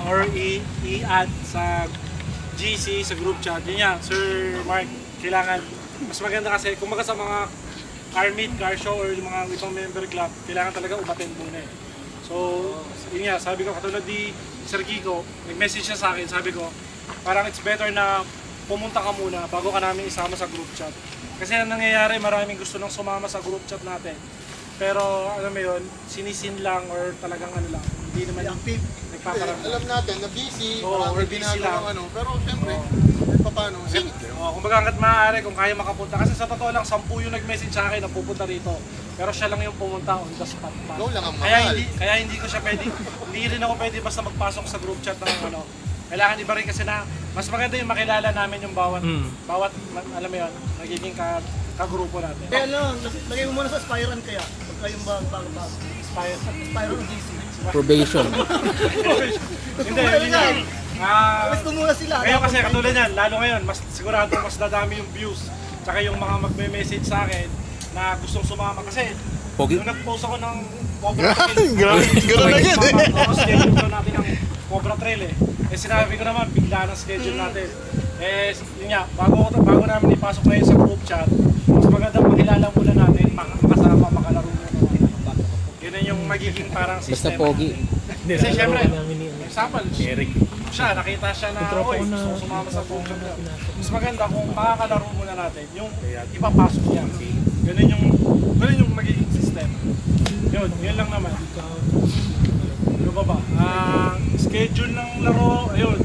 or i-add sa GC, sa group chat. Yun yan, Sir Mark, kailangan, mas maganda kasi, kumbaga sa mga car meet, car show, or yung mga ibang member club, kailangan talaga umattend muna eh. So, yun nga, sabi ko, katulad ni Sir Kiko, nag-message siya sa akin, sabi ko, parang it's better na pumunta ka muna bago ka namin isama sa group chat. Kasi ang nangyayari, maraming gusto nang sumama sa group chat natin. Pero, alam mo yun, sinisin lang or talagang ano lang, hindi naman active. nagpaparamdam. Alam natin na busy, Oo, marami or busy ginagawang lang. ano, pero siyempre, paano, singit kayo. Kumbaga hanggat maaari kung kaya makapunta. Kasi sa totoo lang, 10 yung nag-message sa akin na pupunta rito. Pero siya lang yung pumunta on the spot pa. Ikaw lang ang Kaya mahal. hindi ko siya pwede, hindi rin ako pwede basta magpasok sa group chat ng ano. Kailangan iba rin kasi na, mas maganda yung makilala namin yung bawat alam mo yun, nagiging kagrupo natin. Kaya lang, lagay mo muna sa Spyron kaya. Pag kayong bago. Spyron GC. Probation. Hindi, yun yan. Alis mo muna sila. Ngayon kasi katulad yan, lalo ngayon, mas sigurado mas dadami yung views. Tsaka yung mga magme-message sa akin na gustong sumama. Kasi Pogi. nung nag-post ako ng Cobra Trail, Gano'n na yan eh. schedule daw natin ng Cobra Trail eh. Eh sinabi ko naman, bigla ng schedule natin. Eh, yun nga, bago namin ipasok ngayon sa group chat, mas maganda makilala muna natin, makasama, makalaro muna. Yun yung magiging parang Basta system. pogi. Kasi syempre, example, siya, nakita siya na, oy, gusto sumama sa group chat. Mas maganda kung makakalaro muna natin, yung ipapasok niya. Ganun yung magiging system. Yun lang naman. Ano ba? Schedule ng laro, ayun.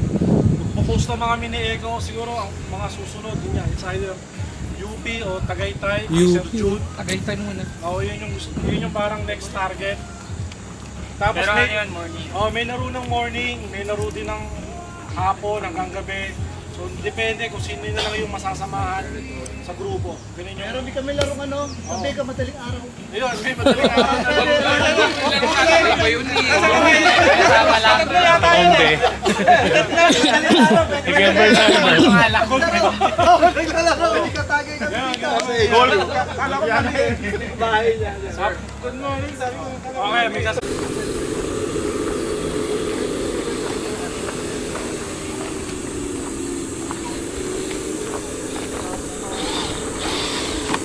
Post na mga mini-eco, siguro ang mga susunod din yan. It's either UP o Tagaytay, Sir Jude. Tagaytay muna. Oo, yun yung parang next target. Tapos Pero may, ano yun, morning? may laro ng morning, may laro din ng hapon hanggang gabi. So depende kung sino na lang yung masasamahan sa grupo. Ganun yung... Meron din kami larong ano, sabi ka madaling araw. Ayun, may madaling araw na Ba yun eh? Kasama lang. Onde. Naglalaro, hindi ka tagay na Goal. Kala ko na bahay niya. Good morning, sabi ko. Okay, may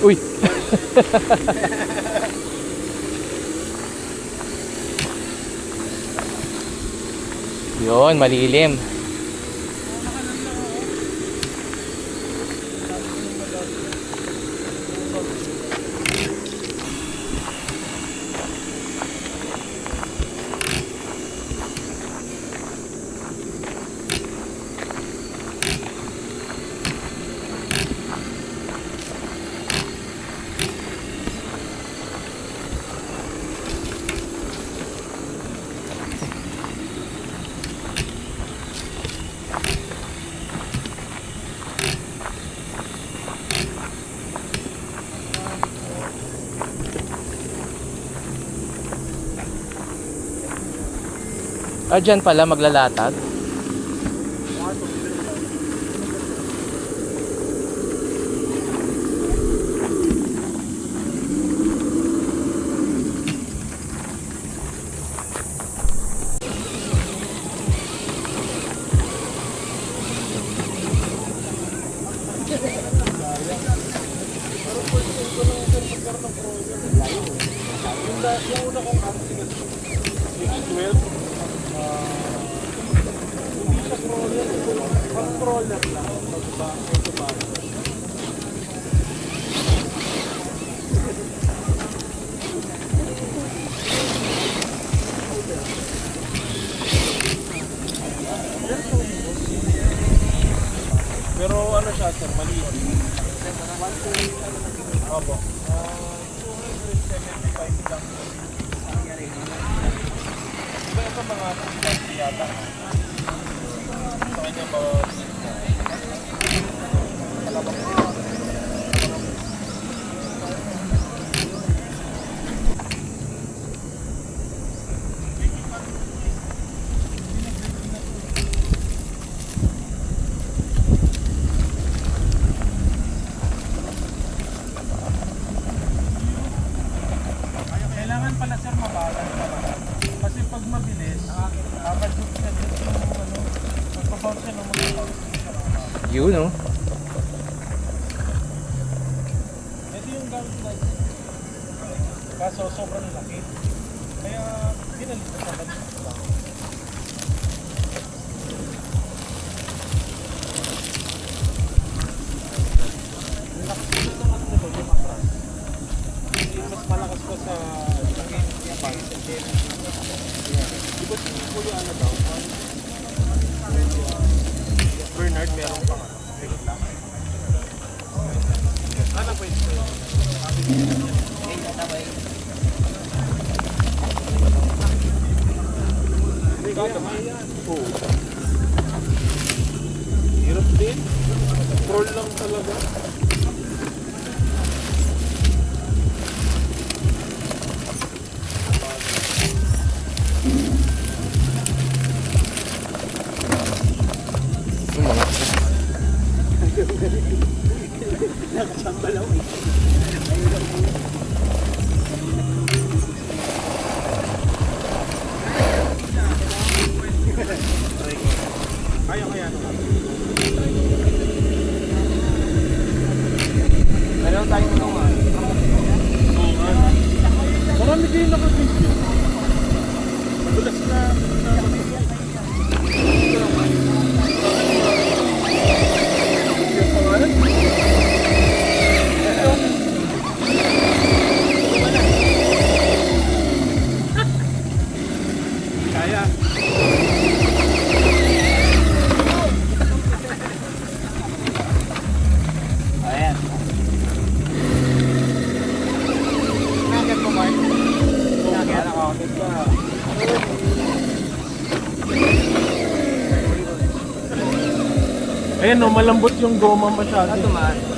Uy. Yun, malilim. Dyan pala maglalatag. Pero ano siya, sir, maliit. Opo. 275 lang. Iba ito mga 250 yata. Sa kanya ba? Kailangan pala sir mabalan talaga. Kasi pag mabilis, nakaka-adjust yung ano, magpapound siya ng mga Yun, no? ito yung gamit na kaso sobrang laki. Kaya pinalit ko sa budget ko. Mas malakas pa sa yung pang di ba si Kuya ano daw? Bernard meron pang ano? Ano po ito? Oo. Hirap din. Scroll lang talaga. Yung mga... Kaya no. Pero tayo mo nga. Marami din naka-video. Madulas na kaya. Ayan. Nagat mo, Mark. Nagat ako. Ayan no, malambot yung goma masyado. Ito man.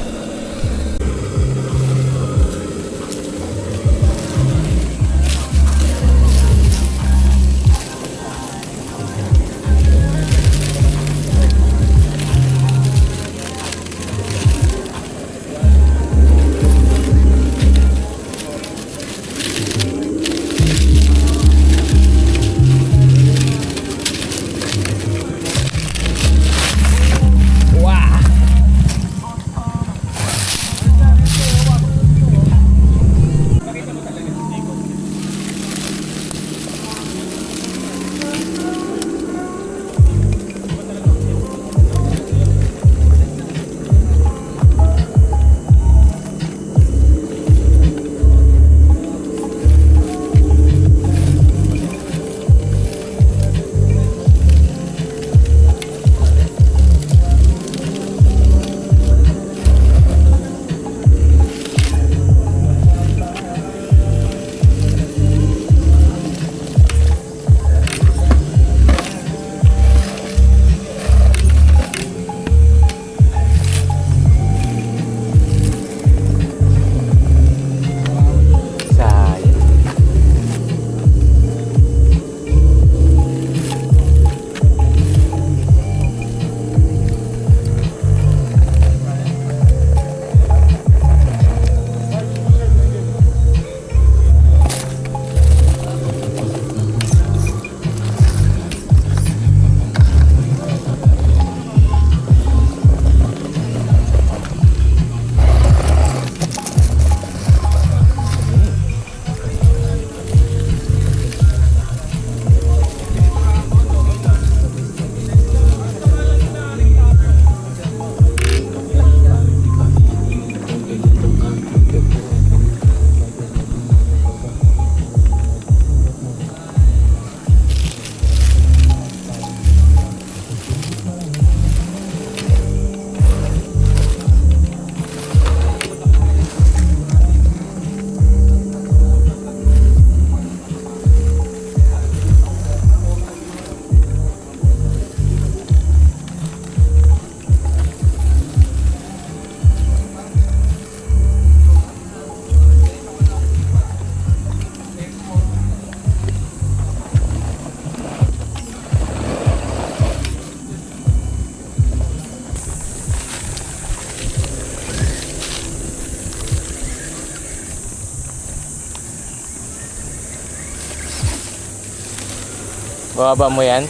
Bababa mo yan?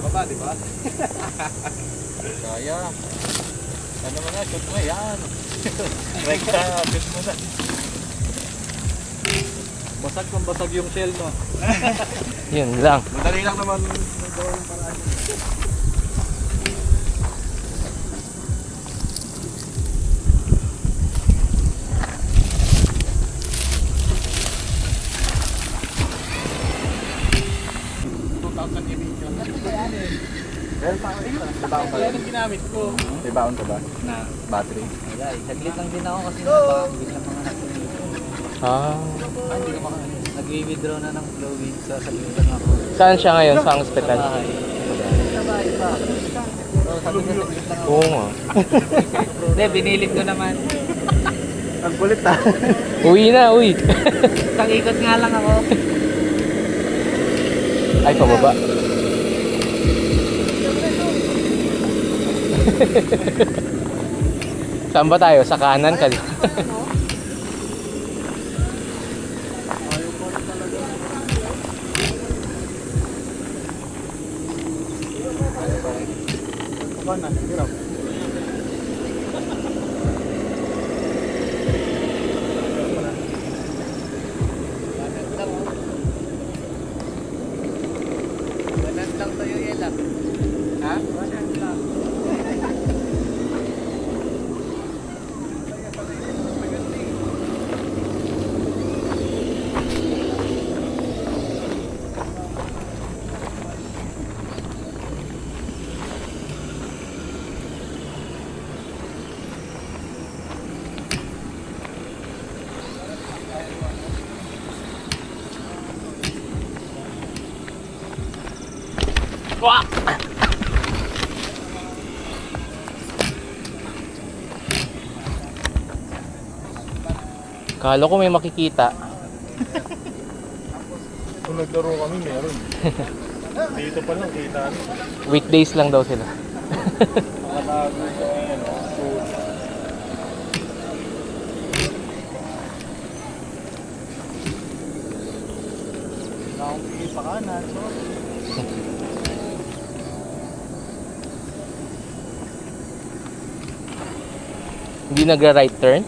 Baba, di ba? Kaya. Ano mo na, shoot mo yan. Rekta, shoot mo na. Basag kung basag yung shell mo. Yun lang. Madali lang naman magawa yung paraan. Kaya nang ginamit ko. May baon ka ba? Na battery? Wala eh. Saglit lang din ako kasi napakabigil ng mga nasunito. Hindi ko nag-withdraw na ng fluid sa salimutan ako. Saan siya ngayon? Sa hospital? Sa bahay pa. So, sabi ko saglit lang ako. Oo nga. Hindi, binilid ko naman. Ang kulit ah. Uwi na, uwi. Isang ikot nga lang ako. Ay, pababa. Saan ba tayo? Sa kanan ka. Ganun lang sa'yo, Yela. Ha? Ganun lang. Kala ko may makikita. Kung naglaro kami, meron. Dito pa lang, kita. Weekdays lang daw sila. Nakatago sa ano. Wala akong pigil pa kanan. Hindi nagra-right turn.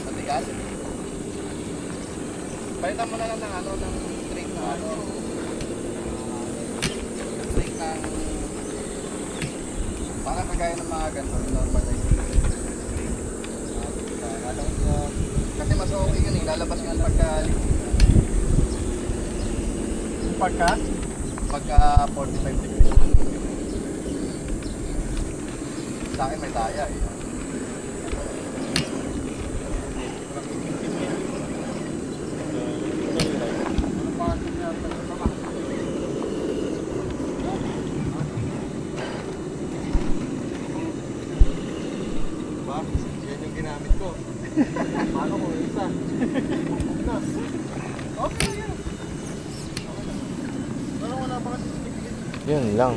Matigas? Palitan mo na lang ng ano, ng straight na ano. Straight na para kagaya ng mga ganito, normal na straight. Alam ko, kasi mas okay yun eh, lalabas yun pagka 45 degrees. Sa akin may taya eh. Yan yung ginamit ko. Paano ko isa? Okay na yan. Wala pa kasi. Yun lang.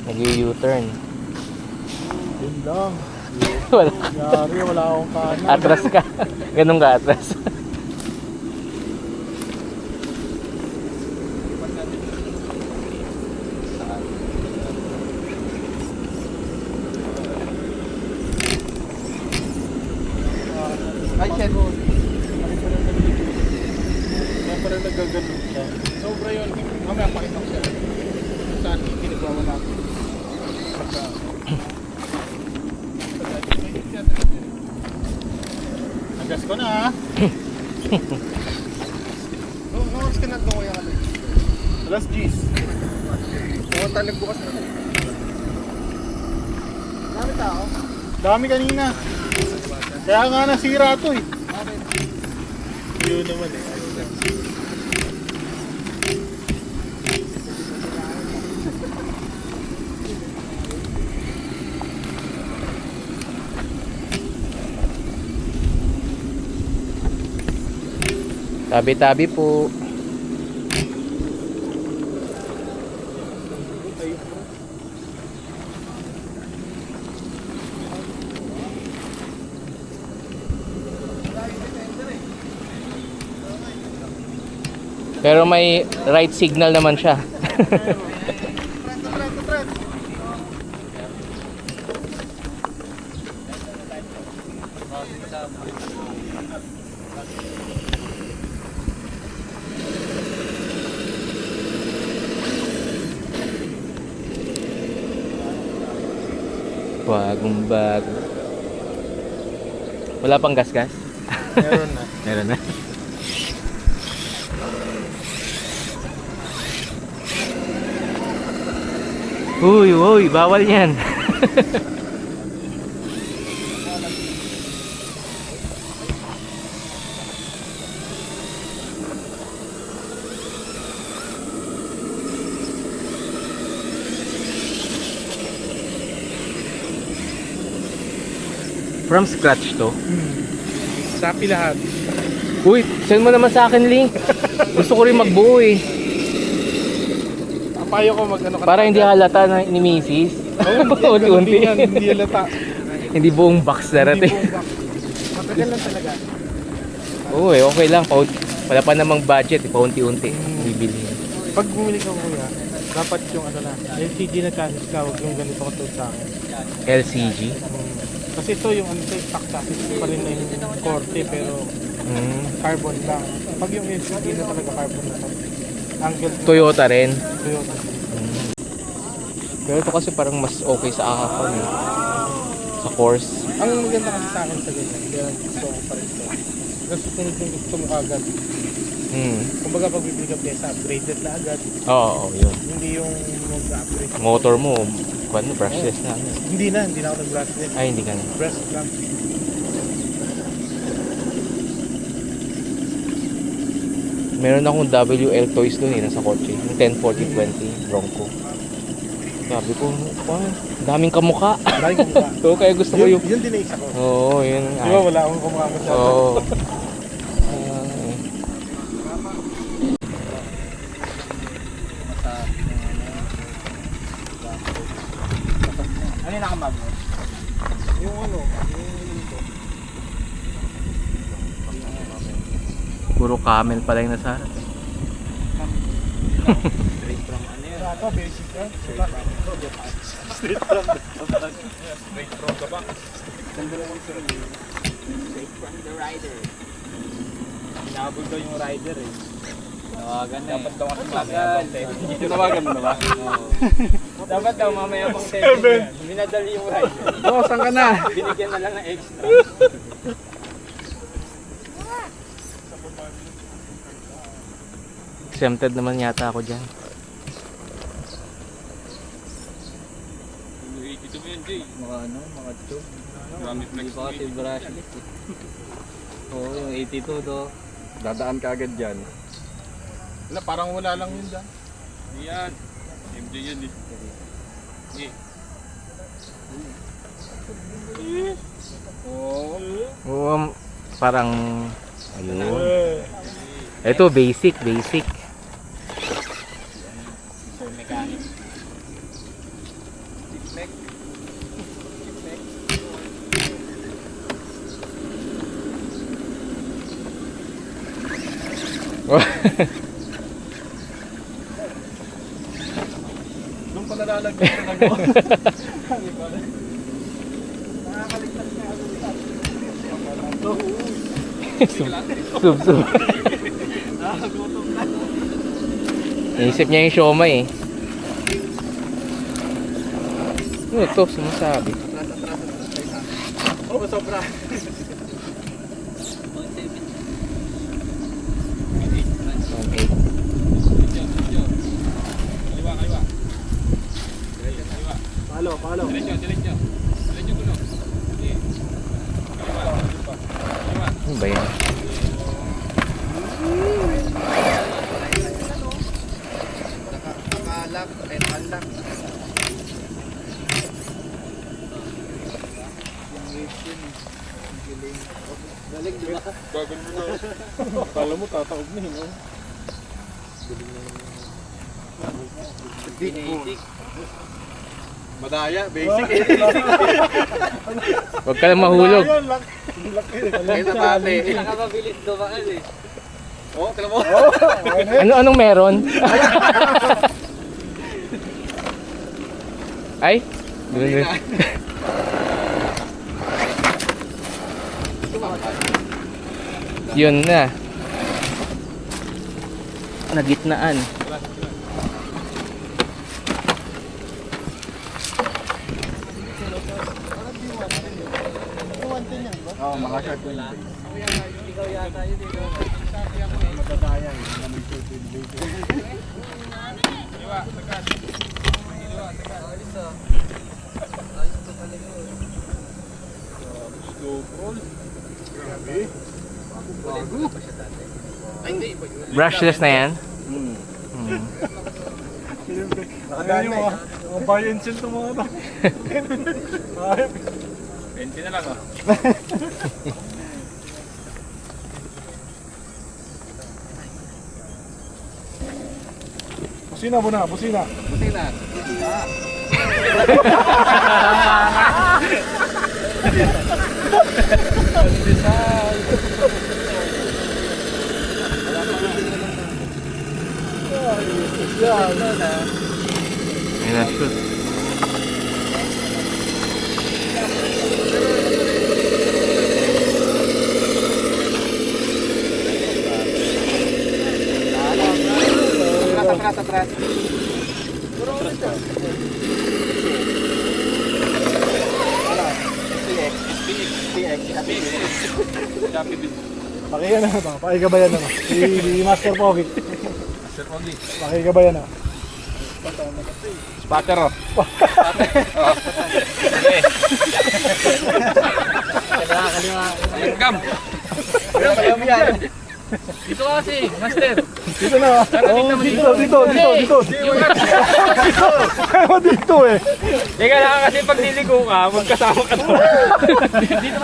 Nag-u-turn. Yun lang. Wala. Yari, wala akong kanan. Atras ka. Ganun ka atras. Ay, shit. Kaya pa rin nagaganon siya. Sobra yun. Mamaya pakita ko siya. Saan pinagawa natin. Nagas ko na ha. Nung oras ka nagkawa yung ano? Alas 10. Pumunta nagbukas na. Dami tao. Dami kanina. Kaya nga nasira to eh. Yun naman eh. Ayun lang. Tabi-tabi po. Pero may right signal naman siya. Bagong bago. Wala pang gas-gas? Meron na. Meron na. Uy, uy, bawal yan. From scratch to? Sapi lahat. Uy, send mo naman sa akin link. Gusto ko rin magbuo eh. Ang payo ko mag-ano ka. Para hindi halata na ni Mrs. Unti-unti. Hindi halata. Hindi buong box darating. Matagal lang talaga. Oo eh, okay lang. Wala pa namang budget, paunti-unti. Bibili. Pag bumili ka kuya, dapat yung ano na, LCD na chassis ka, huwag yung ganito katulad sa akin. LCG. Kasi ito yung ano, stock chassis pa rin na yung korte pero carbon lang. Pag yung LCD na talaga carbon na angle Toyota rin. Toyota. Pero ito kasi parang mas okay sa ahapon eh. Sa course. Ang maganda kasi sa akin sa ganyan, kaya gusto ko pa rin ito. Kasi sunod yung gusto mo agad. Kumbaga pag bibili ka pyesa, upgraded na agad. Oo, yun. Hindi yung mag-upgrade. Motor mo, ano, brushless na. Ano. Hindi na ako nag-brushless. Ay, hindi ka na. Brush lang. Meron akong WL toys doon eh, nasa kotse. Yung 1040-20 Bronco. Sabi ko, wow, daming kamukha. Like mo ba? Oo, kaya gusto ko yung... Yun din na isa ko. Oo, yun. Di ba wala akong kumukha masyado? Oo. Ano yung nakamag mo? Yung ano, Puro camel pala yung nasa harap. ito, basic ka. Straight from the back. Straight from the rider. Hinabol daw yung rider eh. Tawagan na Dapat eh. daw kasi mamaya pang 7. Tinawagan mo na ba? Dapat daw mamaya pang 7. Minadali yung rider. Oo, saan ka na? Binigyan na lang ng extra. Exempted naman yata ako dyan. Dito mo yun, Jay. Mga ano, mga tube. Marami Hindi flex pa kasi brushless eh. Oo, yung 82 to. Dadaan ka agad dyan. Wala, parang wala lang yun dyan. Yan. MJ yun eh. Oo, parang... Ayun. Ito, basic. Mechanic. Doon pala lalagyan talaga. Sub. Iisip niya yung siomay eh. Ano ito? Sumasabi. Oo, sobra. Palo. Ano ba yan? Nakalak, unlock. Kala mo tataog na yun, no? Madaya, basic eh. Huwag ka lang mahulog. Kaya na pati. Nakakabilis dumaan eh. Oh, tala mo. Anong meron? Ay? Dun. Yun na. Nagitnaan. Oh, mga short ko lang. Ikaw yata yun eh. Madadaya eh. Na may short with basic. Alis ah. Ayos ko pala yun. Bago pa siya dati. Brushless na yan. Nakadaan na eh. Mga buy and sell itong mga ito. 20 na lang oh. Busina mo na, busina. Buti na. Ayun na, shoot. Atras. Pakiyan na ito, pakigabayan na. Si Master Pogi. Sir Pogi. Pakigabayan na. Spatter oh. Kaliwa. Gam. Gam yan. Dito ka kasi, master. Dito na. Oh, dito. Kaya dito eh. Teka lang kasi pag niligo ka, magkasama ka to.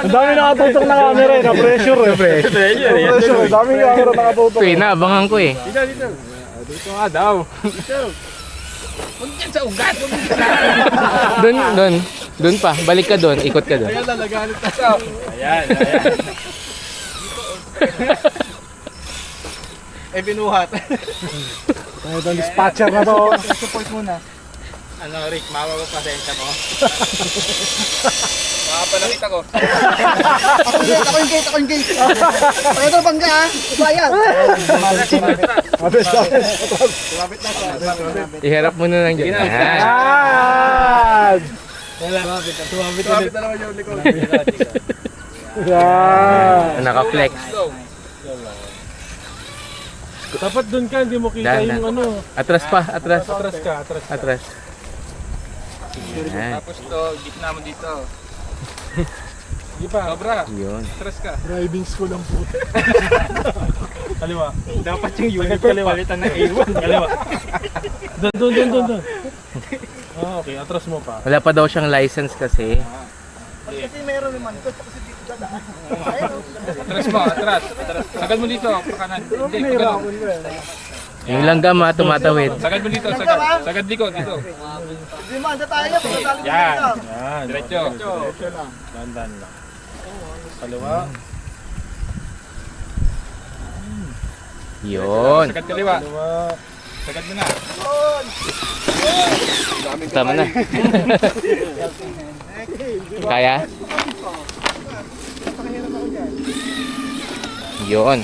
Ang dami nakatutok na camera eh, na-pressure eh. Na-pressure eh, daming camera nakatutok. Ito, inaabangan ko eh. Dito nga daw. Huwag yan sa ugat. Doon pa. Balik ka doon. Ikot ka doon. Ayan na, nagalit na siya. Ayan. Eh, binuhat. Ito ang dispatcher na to. Support muna. Ano Rick, mapapasensya mo? Makapalakit ako. Ako yung gate. Pakita mo bangga ha. Bayan. Abes. Sumabit na siya. Iharap mo na lang dyan. Yan! Sumabit na naman yung likod. Yan! Naka-flex. Go. Dapat doon ka, hindi mo kita Dahan, yung ano. Atras pa. Atras. Atras ka. Atras. Yan. Tapos to, gitna mo dito. Hindi pa. Sobra. Yun. Stress ka. Driving school ang puto. Kaliwa. Dapat yung unit palitan ng A1. Kaliwa. Doon. Ah, okay. Atras mo pa. Wala pa daw siyang license kasi. Kasi meron naman. Kasi dito dadaan. Atras mo, atras. Sagad mo dito, pakanan. Hindi, pagano. Yung langgam ha, tumatawid. Sagad mo dito, sagad. Sagad dito. Hindi mo, anda tayo. Pagkatali mo Yan. dito. Yan. Diretso. Dandan lang. Kaliwa. Yun. Sagad kaliwa. Kaliwa. Sagad mo na. Tama na. Kaya? Yun.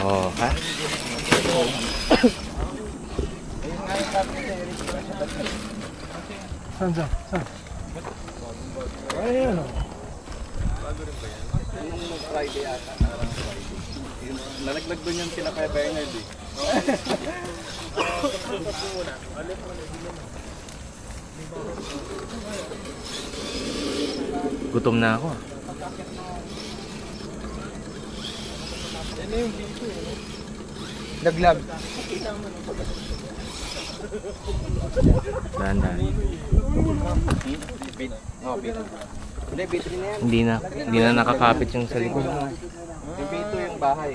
Oh, ha? Saan? Ayan o. Nalaglag doon yung sila kay Bernard eh. Gutom na ako. Laglag. Dahan-dahan. Oh, Hindi na. Hindi na nakakapit yung sa likod. Yung B2 yung bahay.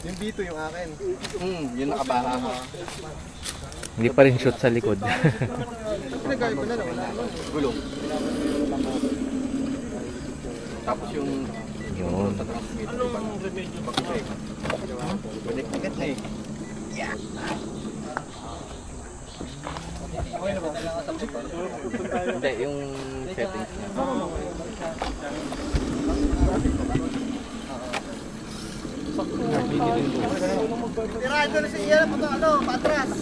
Yung dito yung akin. Yun nakabaha. Hindi pa rin shoot sa likod. Pinagayos ko na lang. Gulong. Tapos yung Yun. balik-balik na eh. Hindi, yung settings niya. Tirado na si Ian, patras.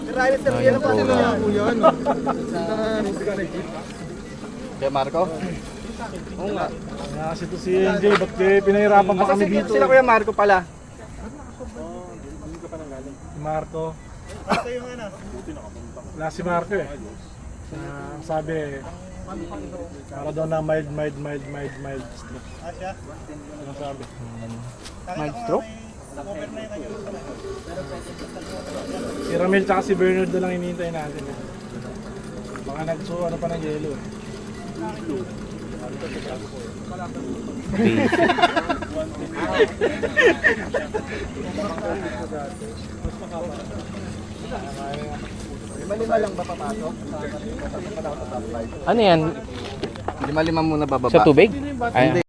Tirado si Ian, patras. Kaya Marco? Oo nga. Kaya kasi ito si NJ, ba't pinahirapan pa kami dito? Sila Kuya Marco pala. Si Marco. Wala si Marco eh. Ang sabi, para daw na mild stroke. Ano sabi? Mild stroke? Si Ramil tsaka si Bernard na lang hinihintay natin. Baka ano pa ng yelo eh. Lima-lima lang ba papasok? Ano yan? Lima-lima muna bababa. Sa tubig? Ay,